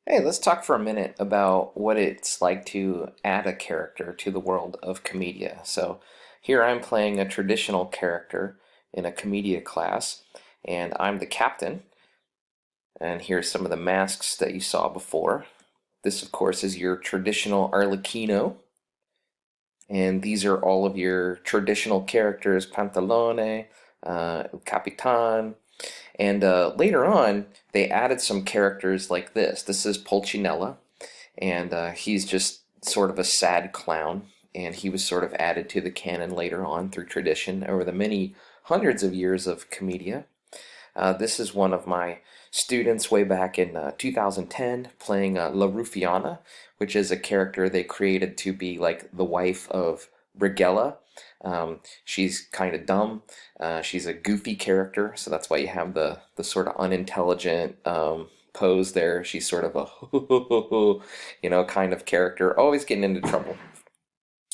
Hey, let's talk for a minute about what it's like to add a character to the world of Commedia. So here I'm playing a traditional character in a Commedia class, and I'm the captain. And here's some of the masks that you saw before. This, of course, is your traditional Arlecchino, and these are all of your traditional characters: Pantalone, Capitan, and later on, they added some characters like this. This is Pulcinella, and he's just sort of a sad clown, and he was sort of added to the canon later on through tradition over the many hundreds of years of Commedia. This is one of my students way back in 2010 playing La Rufiana, which is a character they created to be like the wife of Brigella. She's kind of dumb. She's a goofy character, so that's why you have the sort of unintelligent pose there. She's sort of a kind of character, always getting into trouble.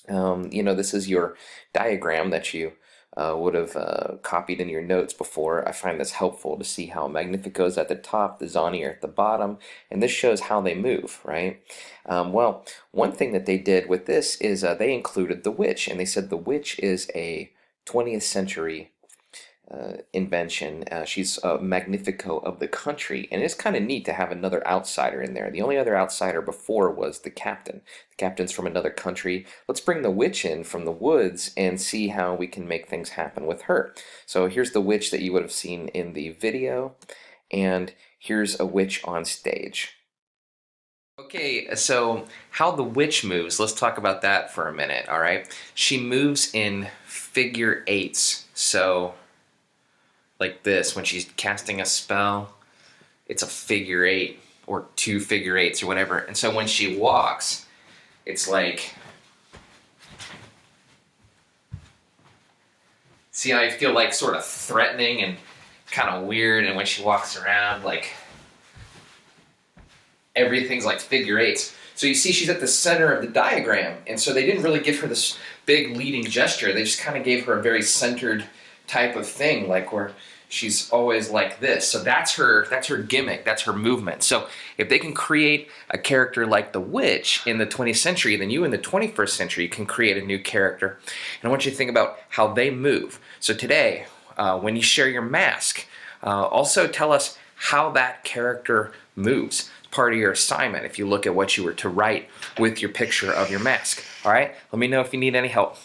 This is your diagram that you would have copied in your notes before. I find this helpful to see how Magnifico is at the top, the Zani are at the bottom, and this shows how they move, right? Well, one thing that they did with this is they included the witch, and they said the witch is a 20th century invention. She's a Magnifico of the country, and it's kind of neat to have another outsider in there. The only other outsider before was the captain. The captain's from another country. Let's bring the witch in from the woods and see how we can make things happen with her. So here's the witch that you would have seen in the video, and here's a witch on stage. Okay, so how the witch moves, let's talk about that for a minute, all right? She moves in figure eights, so like this, when she's casting a spell, it's a figure eight or two figure eights or whatever. And so when she walks, it's like, see, I feel like sort of threatening and kind of weird. And when she walks around, like everything's like figure eights. So you see she's at the center of the diagram. And so they didn't really give her this big leading gesture. They just kind of gave her a very centered type of thing, like where she's always like this. So that's her gimmick, that's her movement. So if they can create a character like the witch in the 20th century, then you in the 21st century can create a new character. And I want you to think about how they move. So today, when you share your mask, also tell us how that character moves. It's part of your assignment if you look at what you were to write with your picture of your mask. All right, let me know if you need any help.